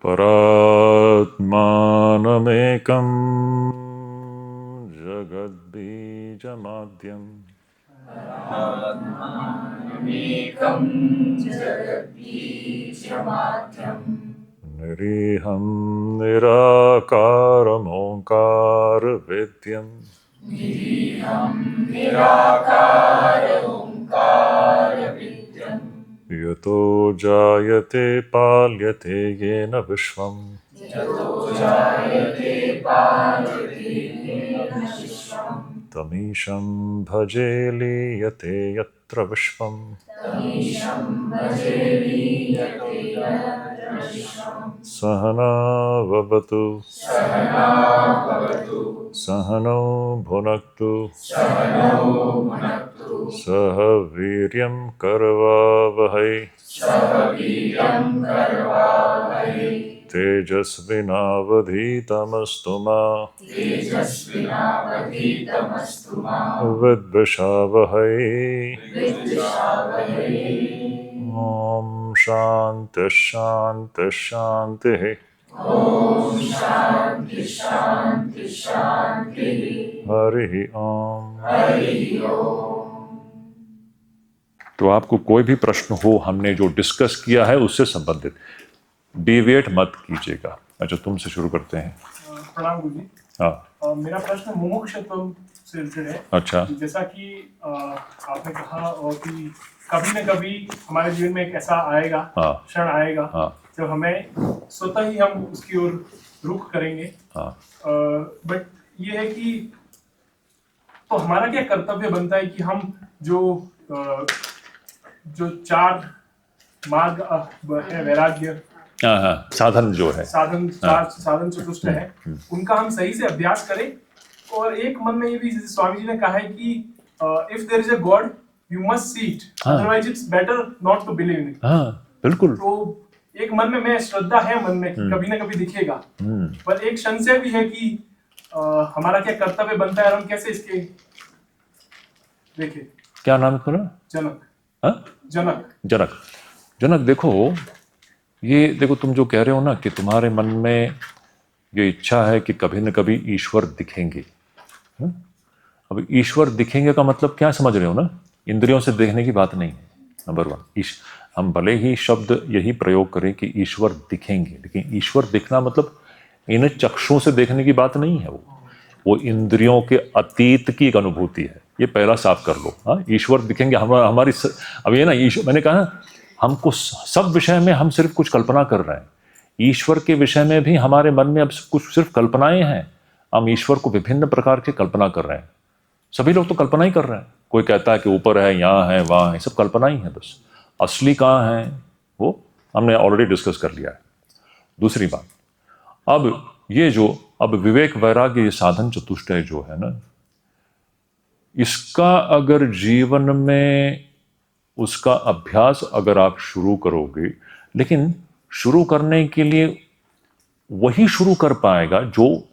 परात्मानमेकं जगद्बीजमाद्यम् निरीहं निराकारमोङ्कारवेद्यम् यतो जायते पाल्यते येन विश्वम् तमीशं भजे लीयते यत्र विश्वम् सहना भवतु सहनौ भुनक्तु सह वीर्यं करवावहै तेजस्विनावधीतमस्तु मा विद्विषावहै। ॐ शान्ति शान्ति शान्तिः। हरिः ओम। तो आपको कोई भी प्रश्न हो हमने जो डिस्कस किया है उससे संबंधित, डिविएट मत कीजिएगा। अच्छा, तुमसे शुरू करते हैं। प्रणाम गुरुजी। हाँ, मेरा प्रश्न मुमुक्षुत्व से रिलेटेड है। अच्छा, जैसा कि आपने कहा और कि कभी न कभी हमारे जीवन में एक ऐसा आएगा, हाँ, क्षण आएगा, हाँ, जब हमें स्वतः ही हम उसकी ओर रुख करेंगे। हाँ, बट ये है कि तो हमारा क्या कर्तव्य बनता है कि हम जो चार मार्ग है, वैराग्य, हाँ, हाँ, साधन जो है, साधन चतुष्ट है, उनका हम सही से अभ्यास करें। और एक मन में ये भी स्वामी जी ने कहा है कि if there is a god you must see it, otherwise it's better not to believe in it. हाँ, बिल्कुल। तो एक मन में श्रद्धा है मन में कि कभी ना कभी दिखेगा, पर एक संशय भी है कि हमारा क्या कर्तव्य बनता है और हम कैसे इसके देखें। क्या नाम है तुम्हारा? जनक। हाँ? जनक। जनक। जनक, देखो ये देखो, तुम जो कह रहे हो ना कि तुम्हारे मन में ये इच्छा है कि कभी न कभी ईश्वर दिखेंगे। अब ईश्वर दिखेंगे का मतलब क्या समझ रहे हो ना? इंद्रियों से देखने की बात नहीं है। नंबर वन, हम भले ही शब्द यही प्रयोग करें कि ईश्वर दिखेंगे, लेकिन ईश्वर दिखना मतलब इन चक्षुओं से देखने की बात नहीं है। वो इंद्रियों के अतीत की एक अनुभूति है। ये पहला साफ कर लो। हाँ, ईश्वर दिखेंगे हमारी अब ये ना, ईश्वर मैंने कहा हमको सब विषय में हम सिर्फ कुछ कल्पना कर रहे हैं। ईश्वर के विषय में भी हमारे मन में अब कुछ सिर्फ कल्पनाएं हैं। हम ईश्वर को विभिन्न प्रकार की कल्पना कर रहे हैं। सभी लोग तो कल्पना ही कर रहे हैं। कोई कहता है कि ऊपर है, यहाँ है, वहाँ है, सब कल्पना ही है बस। असली कहाँ है वो हमने ऑलरेडी डिस्कस कर लिया है। दूसरी बात, अब विवेक वैराग्य ये साधन चतुष्टय जो है ना, इसका अगर जीवन में उसका अभ्यास अगर आप शुरू करोगे, लेकिन शुरू करने के लिए वही शुरू कर पाएगा जो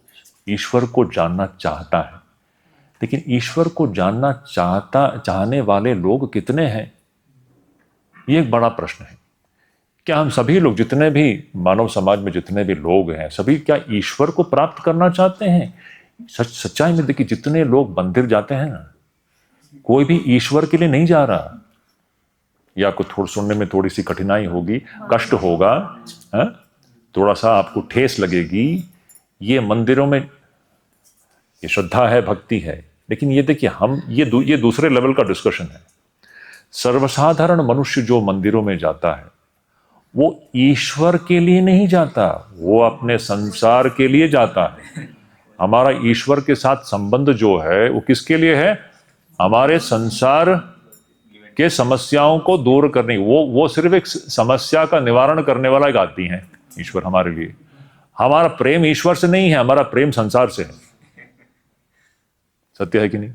ईश्वर को जानना चाहता है। लेकिन ईश्वर को जानना चाहने वाले लोग कितने हैं, ये एक बड़ा प्रश्न है। क्या हम सभी लोग, जितने भी मानव समाज में जितने भी लोग हैं, सभी क्या ईश्वर को प्राप्त करना चाहते हैं? सच्चाई में देखिए, जितने लोग मंदिर जाते हैं ना, कोई भी ईश्वर के लिए नहीं जा रहा। या आपको थोड़ा सुनने में थोड़ी सी कठिनाई होगी, कष्ट होगा, थोड़ा सा आपको ठेस लगेगी। ये मंदिरों में ये श्रद्धा है, भक्ति है, लेकिन ये देखिए हम ये दूसरे लेवल का डिस्कशन है। सर्वसाधारण मनुष्य जो मंदिरों में जाता है वो ईश्वर के लिए नहीं जाता, वो अपने संसार के लिए जाता है। हमारा ईश्वर के साथ संबंध जो है वो किसके लिए है? हमारे संसार के समस्याओं को दूर करने, वो सिर्फ एक समस्या का निवारण करने वाला एक आदमी है ईश्वर हमारे लिए। हमारा प्रेम ईश्वर से नहीं है, हमारा प्रेम संसार से है। सत्य है कि नहीं?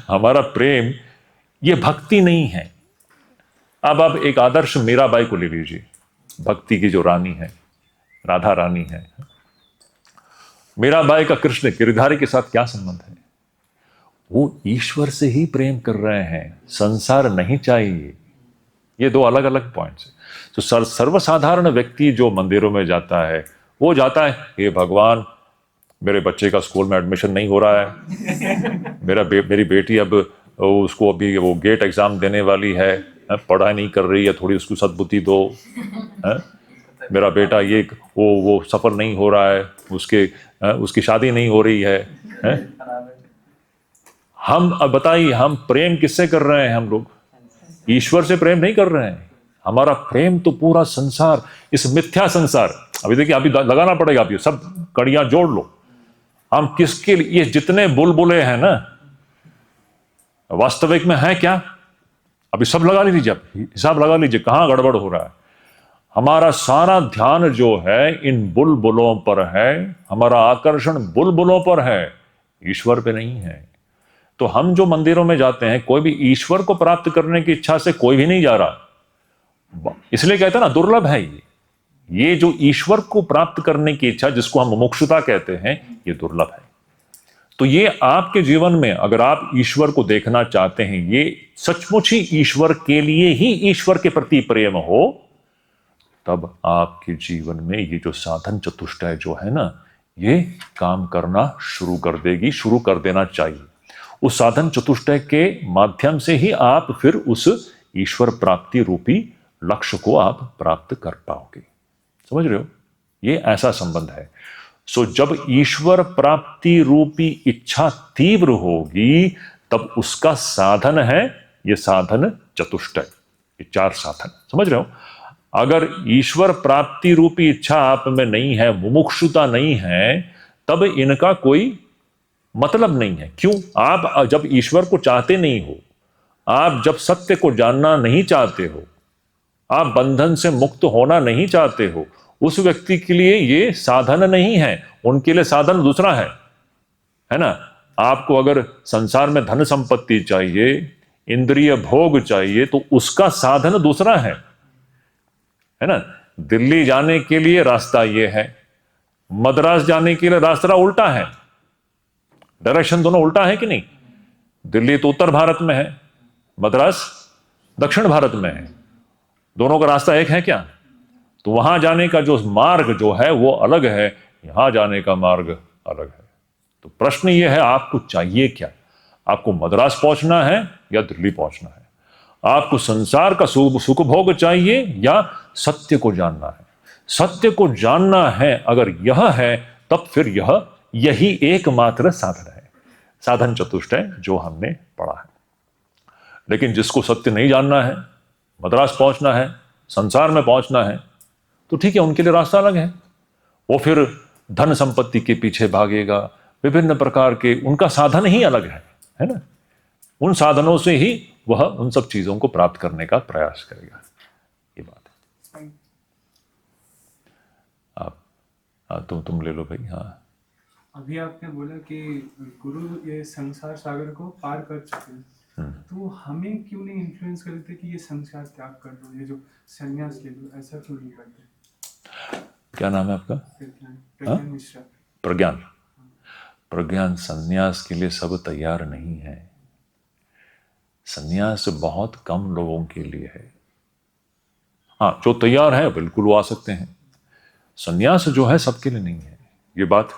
हमारा प्रेम ये भक्ति नहीं है। अब आप एक आदर्श मीराबाई को ले लीजिए, भक्ति की जो रानी है, राधा रानी है। मीराबाई का कृष्ण गिरधारी के साथ क्या संबंध है? वो ईश्वर से ही प्रेम कर रहे हैं, संसार नहीं चाहिए। ये दो अलग अलग पॉइंट्स हैं। तो सर्वसाधारण व्यक्ति जो मंदिरों में जाता है, वो जाता है, हे भगवान मेरे बच्चे का स्कूल में एडमिशन नहीं हो रहा है, मेरी बेटी अब उसको अभी वो गेट एग्जाम देने वाली है, पढ़ाई नहीं कर रही है, थोड़ी उसको सद्बुद्धि दो, है? मेरा बेटा ये वो सफल नहीं हो रहा है, उसकी शादी नहीं हो रही है? हम अब बताइए, हम प्रेम किससे कर रहे हैं? हम लोग ईश्वर से प्रेम नहीं कर रहे हैं। हमारा प्रेम तो पूरा संसार, इस मिथ्या संसार, अभी देखिए अभी लगाना पड़ेगा, आप ये सब कड़ियां जोड़ लो। हम किसके लिए, ये जितने बुलबुले हैं ना, वास्तविक में है क्या? अभी सब लगा लीजिए, आप हिसाब लगा लीजिए कहां गड़बड़ हो रहा है। हमारा सारा ध्यान जो है इन बुलबुलों पर है, हमारा आकर्षण बुलबुलों पर है, ईश्वर पे नहीं है। तो हम जो मंदिरों में जाते हैं, कोई भी ईश्वर को प्राप्त करने की इच्छा से कोई भी नहीं जा रहा। इसलिए कहते हैं ना, दुर्लभ है ये जो ईश्वर को प्राप्त करने की इच्छा, जिसको हम मुमुक्षुता कहते हैं, ये दुर्लभ है। तो ये आपके जीवन में अगर आप ईश्वर को देखना चाहते हैं, ये सचमुच ही ईश्वर के लिए ही ईश्वर के प्रति प्रेम हो, तब आपके जीवन में ये जो साधन चतुष्टय जो है ना, ये काम करना शुरू कर देगी, शुरू कर देना चाहिए। उस साधन चतुष्टय के माध्यम से ही आप फिर उस ईश्वर प्राप्ति रूपी लक्ष्य को आप प्राप्त कर पाओगे। समझ रहे हो? ये ऐसा संबंध है। सो जब ईश्वर प्राप्ति रूपी इच्छा तीव्र होगी, तब उसका साधन है ये साधन चतुष्टय, ये 4 साधन। समझ रहे हो? अगर ईश्वर प्राप्ति रूपी इच्छा आप में नहीं है, मुमुक्षुता नहीं है, तब इनका कोई मतलब नहीं है। क्यों? आप जब ईश्वर को चाहते नहीं हो, आप जब सत्य को जानना नहीं चाहते हो, आप बंधन से मुक्त होना नहीं चाहते हो, उस व्यक्ति के लिए ये साधन नहीं है, उनके लिए साधन दूसरा है ना? आपको अगर संसार में धन संपत्ति चाहिए, इंद्रिय भोग चाहिए, तो उसका साधन दूसरा है ना? दिल्ली जाने के लिए रास्ता ये है, मद्रास जाने के लिए रास्ता उल्टा है, डायरेक्शन दोनों उल्टा है कि नहीं? दिल्ली तो उत्तर भारत में है, मद्रास दक्षिण भारत में है, दोनों का रास्ता एक है क्या? तो वहां जाने का जो मार्ग जो है वो अलग है, यहां जाने का मार्ग अलग है। तो प्रश्न ये है, आपको चाहिए क्या? आपको मद्रास पहुंचना है या दिल्ली पहुंचना है? आपको संसार का सुख भोग चाहिए या सत्य को जानना है? सत्य को जानना है अगर यह है, तब फिर यही एकमात्र साधन है, साधन चतुष्टय जो हमने पढ़ा है। लेकिन जिसको सत्य नहीं जानना है, मद्रास पहुंचना है, संसार में पहुंचना है, तो ठीक है, उनके लिए रास्ता अलग है। वो फिर धन संपत्ति के पीछे भागेगा, विभिन्न प्रकार के, उनका साधन ही अलग है ना? उन साधनों से ही वह उन सब चीजों को प्राप्त करने का प्रयास करेगा। ये बात है। आप तुम ले लो भाई। हाँ, अभी आपने बोला कि गुरु ये संसार सागर को पार कर चुके हैं, तो हमें क्यों नहीं इन्फ्लुएंस करते कि ये संसार त्याग कर दो, ये जो संन्यास ले लो, ऐसा क्यों नहीं करते? क्या नाम है आपका? प्रज्ञान मिश्रा। प्रज्ञान संन्यास के लिए सब तैयार नहीं है। संन्यास बहुत कम लोगों के लिए है। हाँ, जो तैयार है बिल्कुल वो आ सकते हैं। संन्यास जो है सबके लिए नहीं है, ये बात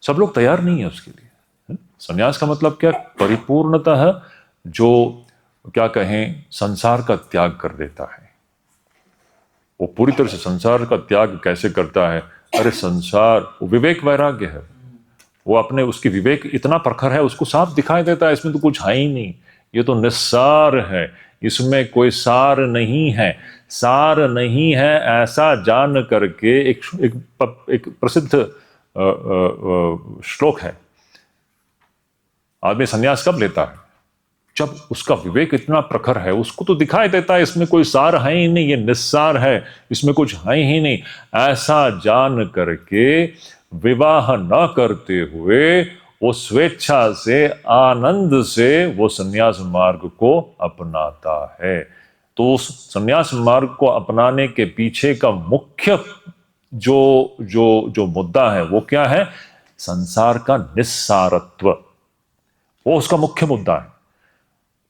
सब लोग तैयार नहीं है उसके लिए। संन्यास का मतलब क्या? परिपूर्णतः जो क्या कहें, संसार का त्याग कर देता है। वो पूरी तरह से संसार का त्याग कैसे करता है? अरे संसार, वो विवेक वैराग्य है, वो अपने, उसकी विवेक इतना प्रखर है, उसको साफ दिखाई देता है, इसमें तो कुछ है ही नहीं, ये तो निस्सार है, इसमें कोई सार नहीं है। सार नहीं है ऐसा जान करके एक प्रसिद्ध श्लोक है। आदमी संन्यास कब लेता है? जब उसका विवेक इतना प्रखर है, उसको तो दिखाई देता है इसमें कोई सार है ही नहीं, ये निस्सार है, इसमें कुछ है ही नहीं। ऐसा जान करके विवाह न करते हुए वो स्वेच्छा से, आनंद से वो संन्यास मार्ग को अपनाता है। तो उस संन्यास मार्ग को अपनाने के पीछे का मुख्य जो मुद्दा है वो क्या है? संसार का निस्सारत्व, वो उसका मुख्य मुद्दा है।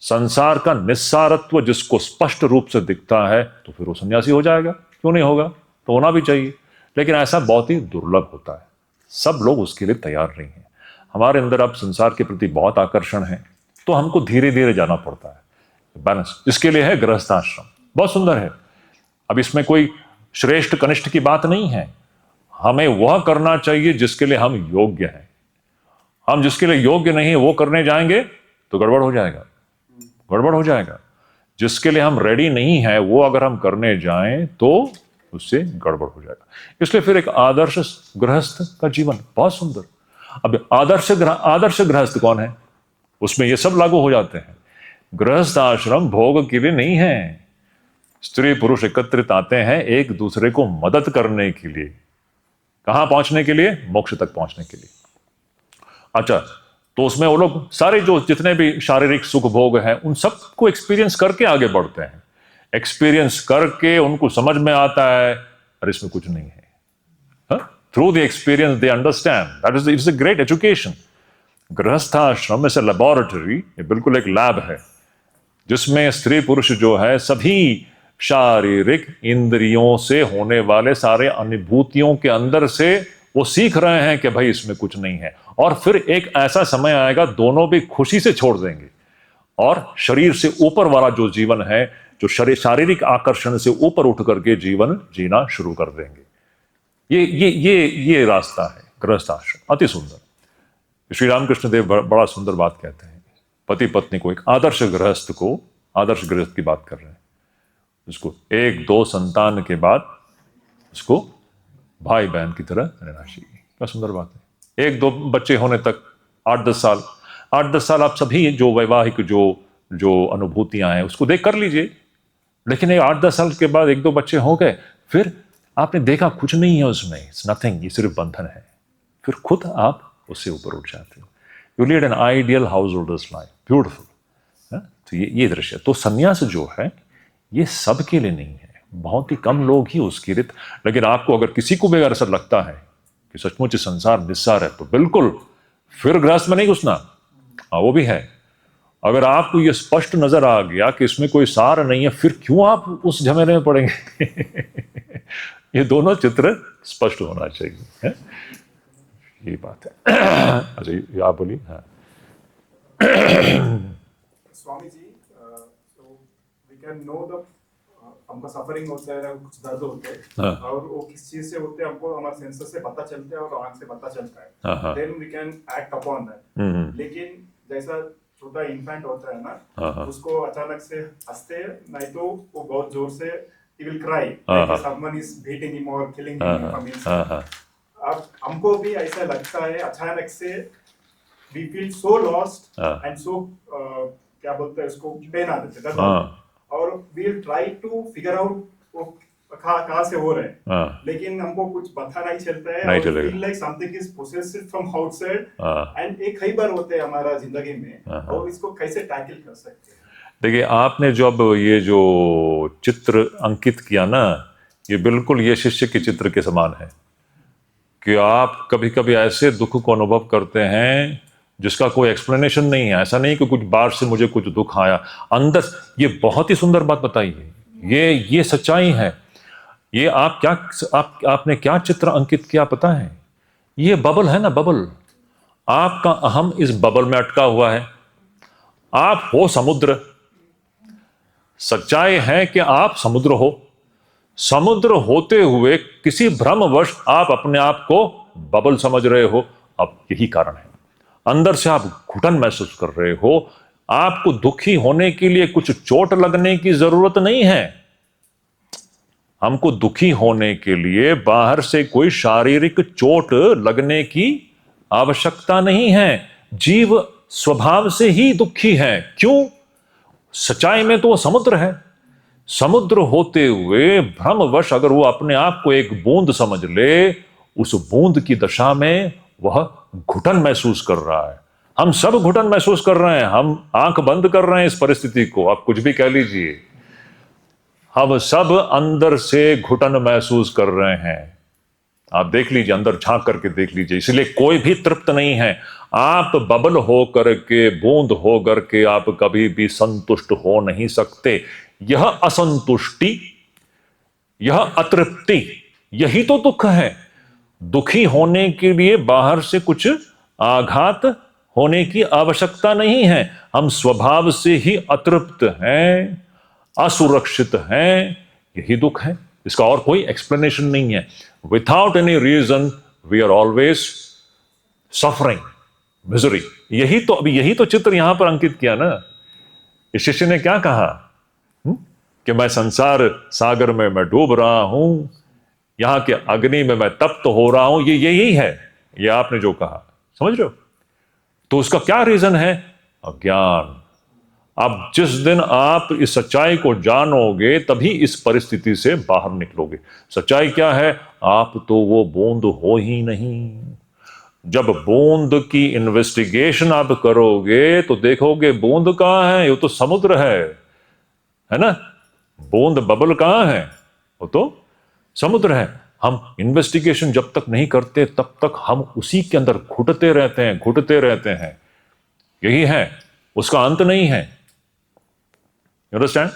संसार का निस्सारत्व जिसको स्पष्ट रूप से दिखता है तो फिर वो सन्यासी हो जाएगा, क्यों नहीं होगा, तो होना भी चाहिए। लेकिन ऐसा बहुत ही दुर्लभ होता है, सब लोग उसके लिए तैयार नहीं हैं। हमारे अंदर अब संसार के प्रति बहुत आकर्षण है, तो हमको धीरे धीरे जाना पड़ता है। बैलेंस इसके लिए है गृहस्थ आश्रम, बहुत सुंदर है। अब इसमें कोई श्रेष्ठ कनिष्ठ की बात नहीं है, हमें वह करना चाहिए जिसके लिए हम योग्य हैं। हम जिसके लिए योग्य नहीं है वो करने जाएंगे तो गड़बड़ हो जाएगा, गड़बड़ हो जाएगा। जिसके लिए हम रेडी नहीं है वो अगर हम करने जाएं तो उससे गड़बड़ हो जाएगा। इसलिए फिर एक आदर्श गृहस्थ का जीवन बहुत सुंदर। अब आदर्श गृहस्थ कौन है, उसमें ये सब लागू हो जाते हैं। गृहस्थ आश्रम भोग के लिए नहीं है, स्त्री पुरुष एकत्रित आते हैं एक दूसरे को मदद करने के लिए। कहां पहुंचने के लिए, मोक्ष तक पहुंचने के लिए। अच्छा, तो उसमें वो लोग सारे जो जितने भी शारीरिक सुख भोग हैं उन सबको एक्सपीरियंस करके आगे बढ़ते हैं। एक्सपीरियंस करके उनको समझ में आता है अरे इसमें कुछ नहीं है। Through the experience they understand, that is it's a great education. गृहस्थाश्रम इज अ लेबोरेटरी, ये बिल्कुल एक लैब है जिसमें स्त्री पुरुष जो है सभी शारीरिक इंद्रियों से होने वाले सारे अनुभूतियों के अंदर से वो सीख रहे हैं कि भाई इसमें कुछ नहीं है। और फिर एक ऐसा समय आएगा दोनों भी खुशी से छोड़ देंगे और शरीर से ऊपर वाला जो जीवन है, जो शारीरिक आकर्षण से ऊपर उठ करके जीवन जीना शुरू कर देंगे। ये रास्ता है गृहस्थ आश्रम, अति सुंदर। श्री रामकृष्ण देव बड़ा सुंदर बात कहते हैं, पति पत्नी को, एक आदर्श गृहस्थ की बात कर रहे हैं, उसको 1-2 संतान के बाद उसको भाई बहन की तरह रहना चाहिए। क्या सुंदर बात है। 1-2 बच्चे होने तक 8-10 साल आप सभी जो वैवाहिक जो अनुभूतियां हैं उसको देख कर लीजिए। लेकिन 8-10 साल के बाद 1-2 बच्चे हो गए, फिर आपने देखा कुछ नहीं है उसमें, इट्स नथिंग, ये सिर्फ बंधन है। फिर खुद आप उससे ऊपर उठ जाते हो। You lead an ideal house holders life, beautiful. तो ये दृश्य। तो संन्यास जो है ये सबके लिए नहीं है, बहुत ही कम लोग ही उसकी रीत। लेकिन आपको अगर किसी को भी अगर ऐसा लगता है कि सचमुच संसार निस्सार है तो बिल्कुल फिर गृहस्थ में नहीं घुसना। हाँ, वो भी है। अगर आपको ये स्पष्ट नजर आ गया कि इसमें कोई सार नहीं है, फिर क्यों आप उस झमेले में पड़ेंगे? ये दोनों चित्र स्पष्ट होना चाहिए, है? ये बात है। अच्छा, ये आप बोलिए। हाँ Swami ji, so we can know the हमको सफरिंग होता है, कुछ दर्द होते हैं और वो किस चीज से होते हैं हमको हमारे सेंसर से पता चलता है और आंख से पता चलता है, then we can act upon that. लेकिन जैसा छोटा इन्फेंट होता है ना, उसको अचानक से हंसते हैं, नहीं तो वो बहुत जोर से he will cry like someone is beating him or killing him from inside। अब हमको भी ऐसा लगता है अचानक से we feel so lost and so क्या बोलते हैं इसको, पेन आ जाते हैं और we'll try to figure out वो कहाँ से हो रहे हैं, लेकिन हमको कुछ पता नहीं चलता है और feel like something is possessed from outside and एक कई बार होते हैं हमारा जिंदगी में, और इसको कैसे टैकल कर सकते हैं? देखिए, आपने जब ये जो चित्र अंकित किया ना, ये बिल्कुल ये शिष्य के चित्र के समान है कि आप कभी कभी ऐसे दुख को अनुभव करते हैं जिसका कोई एक्सप्लेनेशन नहीं है। ऐसा नहीं कि कुछ बाहर से मुझे कुछ दुख आया, अंदर। ये बहुत ही सुंदर बात बताई है, ये सच्चाई है। ये आपने क्या चित्र अंकित किया पता है? ये बबल है ना, बबल। आपका अहम इस बबल में अटका हुआ है। आप हो समुद्र। सच्चाई है कि आप समुद्र हो। समुद्र होते हुए किसी भ्रमवश आप अपने आप को बबल समझ रहे हो। अब यही कारण है, अंदर से आप घुटन महसूस कर रहे हो। आपको दुखी होने के लिए कुछ चोट लगने की जरूरत नहीं है। हमको दुखी होने के लिए बाहर से कोई शारीरिक चोट लगने की आवश्यकता नहीं है। जीव स्वभाव से ही दुखी है। क्यों? सच्चाई में तो वो समुद्र है। समुद्र होते हुए भ्रमवश अगर वो अपने आप को एक बूंद समझ ले, उस बूंद की दशा में वह घुटन महसूस कर रहा है। हम सब घुटन महसूस कर रहे हैं। हम आंख बंद कर रहे हैं इस परिस्थिति को, आप कुछ भी कह लीजिए। हम सब अंदर से घुटन महसूस कर रहे हैं। आप देख लीजिए, अंदर झांक करके देख लीजिए। इसलिए कोई भी तृप्त नहीं है। आप बबल हो करके, बूंद हो करके आप कभी भी संतुष्ट हो नहीं सकते। यह असंतुष्टि, यह अतृप्ति, यही तो दुख है। दुखी होने के लिए बाहर से कुछ आघात होने की आवश्यकता नहीं है। हम स्वभाव से ही अतृप्त हैं, असुरक्षित हैं, यही दुख है। इसका और कोई एक्सप्लेनेशन नहीं है। Without any reason we are always suffering, misery. यही तो चित्र यहां पर अंकित किया ना। इस शिष्य ने क्या कहा कि मैं संसार सागर में मैं डूब रहा हूं, यहां के अग्नि में मैं तप्त हो रहा हूं। ये यही है, ये आपने जो कहा, समझ रहे हो? तो उसका क्या रीजन है? अज्ञान। अब जिस दिन आप इस सच्चाई को जानोगे तभी इस परिस्थिति से बाहर निकलोगे। सच्चाई क्या है? आप तो वो बूंद हो ही नहीं। जब बूंद की इन्वेस्टिगेशन आप करोगे तो देखोगे बूंद कहां है, वो तो समुद्र है ना। बूंद बबल कहां है? वो तो समुद्र है। हम इन्वेस्टिगेशन जब तक नहीं करते तब तक हम उसी के अंदर घुटते रहते हैं। यही है, उसका अंत नहीं है। अंडरस्टैंड?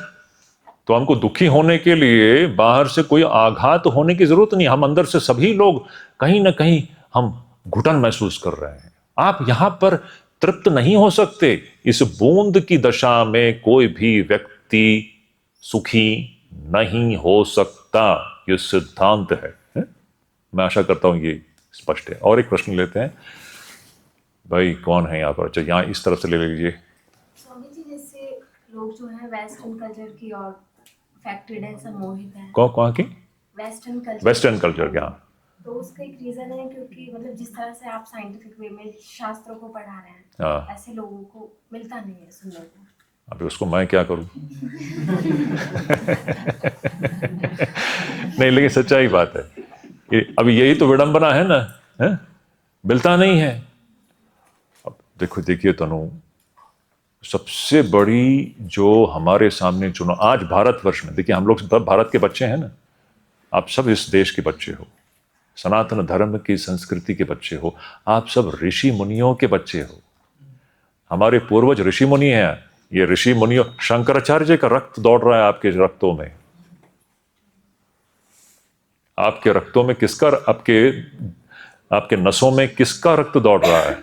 तो हमको दुखी होने के लिए बाहर से कोई आघात होने की जरूरत नहीं। हम अंदर से सभी लोग कहीं ना कहीं हम घुटन महसूस कर रहे हैं। आप यहां पर तृप्त नहीं हो सकते। इस बूंद की दशा में कोई भी व्यक्ति सुखी नहीं हो सकता। ये सिद्धांत है? मैं आशा करता हूं ये स्पष्ट है। और एक प्रश्न लेते हैं। भाई कौन है यहाँ पर? अच्छा, यहाँ इस तरफ से ले लीजिए। स्वामी जी, जैसे लोग जो है वेस्टर्न कल्चर की और अफेक्टेड है, सम्मोहित है। कौन की? वेस्टर्न कल्चर के। हाँ, तो उसका एक रीजन है क्योंकि मतलब जिस तरह से आप साइंटिफिक वे में शास्त्रों को पढ़ा रहे हैं, हाँ। ऐसे लोगों को मिलता नहीं है सुनने को। अभी उसको मैं क्या करूं? नहीं, लेकिन सच्चाई बात है। अभी यही तो विडंबना है ना, है? मिलता नहीं है। अब देखिए तनु, सबसे बड़ी जो हमारे सामने चुनौती आज भारतवर्ष में, देखिए हम लोग भारत के बच्चे हैं ना, आप सब इस देश के बच्चे हो, सनातन धर्म की संस्कृति के बच्चे हो, आप सब ऋषि मुनियों के बच्चे हो। हमारे पूर्वज ऋषि मुनि हैं। ये ऋषि मुनियों, शंकराचार्य जी का रक्त दौड़ रहा है आपके रक्तों में। आपके रक्तों में किसका, आपके नसों में किसका रक्त दौड़ रहा है?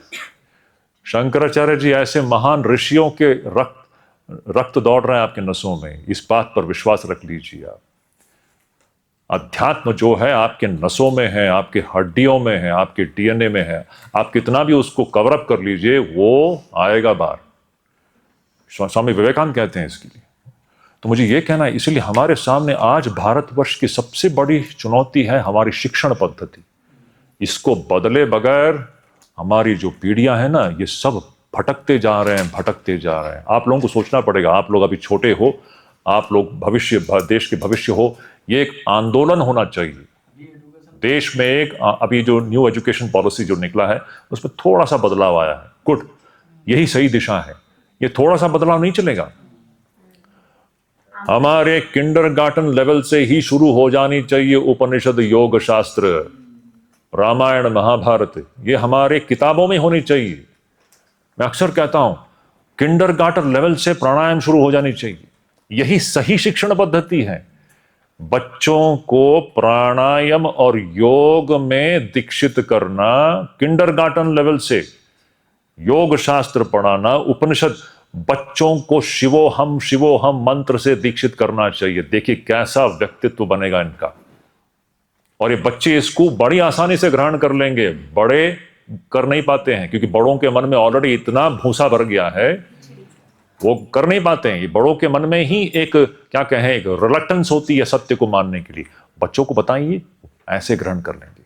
शंकराचार्य जी ऐसे महान ऋषियों के रक्त दौड़ रहे हैं आपके नसों में। इस बात पर विश्वास रख लीजिए आप। अध्यात्म जो है आपके नसों में है, आपके हड्डियों में है, आपके डीएनए में है। आप कितना भी उसको कवर अप कर लीजिए, वो आएगा बाहर। स्वामी विवेकानंद कहते हैं इसके लिए। तो मुझे ये कहना है, इसलिए हमारे सामने आज भारतवर्ष की सबसे बड़ी चुनौती है हमारी शिक्षण पद्धति। इसको बदले बगैर हमारी जो पीढ़ियां हैं ना, ये सब भटकते जा रहे हैं। आप लोगों को सोचना पड़ेगा। आप लोग अभी छोटे हो, आप लोग भविष्य, देश के भविष्य हो। ये एक आंदोलन होना चाहिए देश में। एक अभी जो न्यू एजुकेशन पॉलिसी जो निकला है उसमें थोड़ा सा बदलाव आया है। गुड, यही सही दिशा है। ये थोड़ा सा बदलाव नहीं चलेगा। हमारे किंडरगार्टन लेवल से ही शुरू हो जानी चाहिए उपनिषद, योग शास्त्र, रामायण, महाभारत। ये हमारे किताबों में होनी चाहिए। मैं अक्सर कहता हूं, किंडरगार्टन लेवल से प्राणायाम शुरू हो जानी चाहिए। यही सही शिक्षण पद्धति है। बच्चों को प्राणायाम और योग में दीक्षित करना, किंडरगार्टन लेवल से योग शास्त्र पढ़ाना, उपनिषद, बच्चों को शिवोहम मंत्र से दीक्षित करना चाहिए। देखिए कैसा व्यक्तित्व बनेगा इनका। और ये बच्चे इसको बड़ी आसानी से ग्रहण कर लेंगे। बड़े कर नहीं पाते हैं क्योंकि बड़ों के मन में ऑलरेडी इतना भूसा भर गया है, वो कर नहीं पाते हैं। ये बड़ों के मन में ही एक क्या कहें, एक रिलक्टेंस होती है सत्य को मानने के लिए। बच्चों को बताइए, ऐसे ग्रहण कर लेंगे।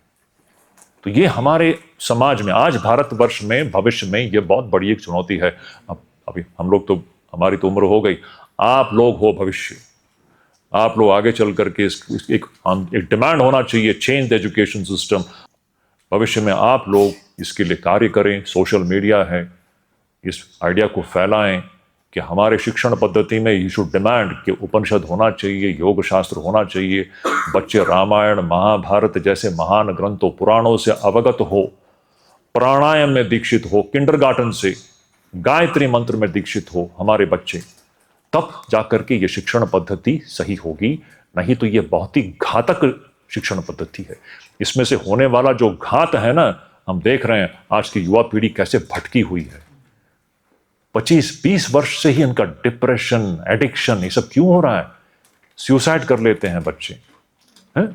तो ये हमारे समाज में आज भारतवर्ष में भविष्य में ये बहुत बड़ी एक चुनौती है। अभी हम लोग तो, हमारी तो उम्र हो गई, आप लोग हो भविष्य। आप लोग आगे चल करके एक डिमांड होना चाहिए, चेंज द एजुकेशन सिस्टम। भविष्य में आप लोग इसके लिए कार्य करें। सोशल मीडिया है, इस आइडिया को फैलाएं, कि हमारे शिक्षण पद्धति में यू शुड डिमांड कि उपनिषद होना चाहिए, योग शास्त्र होना चाहिए, बच्चे रामायण महाभारत जैसे महान ग्रंथों पुराणों से अवगत हो, प्राणायाम में दीक्षित हो, किंडरगार्टन से गायत्री मंत्र में दीक्षित हो हमारे बच्चे, तब जाकर के ये शिक्षण पद्धति सही होगी। नहीं तो ये बहुत ही घातक शिक्षण पद्धति है। इसमें से होने वाला जो घात है ना, हम देख रहे हैं आज की युवा पीढ़ी कैसे भटकी हुई है। 25-20 वर्ष से ही इनका डिप्रेशन, एडिक्शन, ये सब क्यों हो रहा है? सुसाइड कर लेते हैं बच्चे, हैं?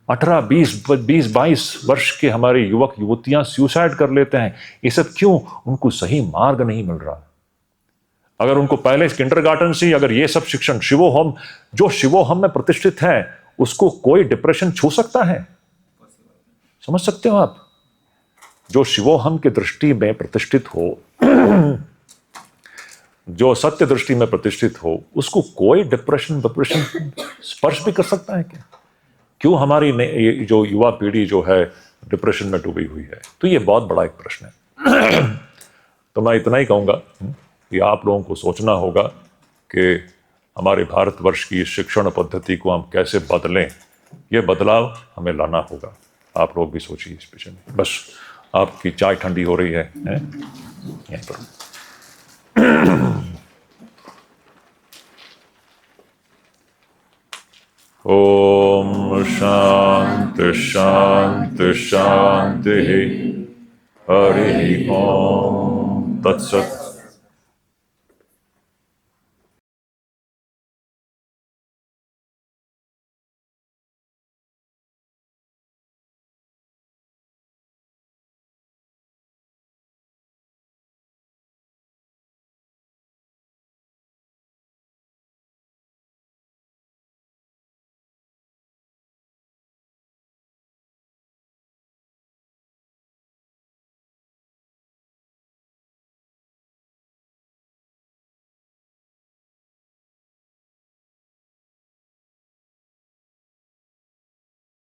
18-20-22 वर्ष के हमारे युवक युवतियां सुसाइड कर लेते हैं। ये सब क्यों? उनको सही मार्ग नहीं मिल रहा। अगर उनको पहले किंडरगार्टन से अगर ये सब शिक्षण, शिवोहम, जो शिवोहम में प्रतिष्ठित है, उसको कोई डिप्रेशन छू सकता है? समझ सकते हो आप? जो शिवोहम की दृष्टि में प्रतिष्ठित हो, जो सत्य दृष्टि में प्रतिष्ठित हो, उसको कोई डिप्रेशन स्पर्श भी कर सकता है क्या? क्यों हमारी ये जो युवा पीढ़ी जो है डिप्रेशन में डूबी हुई है? तो ये बहुत बड़ा एक प्रश्न है। तो मैं इतना ही कहूँगा कि आप लोगों को सोचना होगा कि हमारे भारतवर्ष की शिक्षण पद्धति को हम कैसे बदलें। ये बदलाव हमें लाना होगा। आप लोग भी सोचिए इस विषय में। बस आपकी चाय ठंडी हो रही है, यहीं पर। ओम शांति शांति शांति। हरि ओम तत्सत।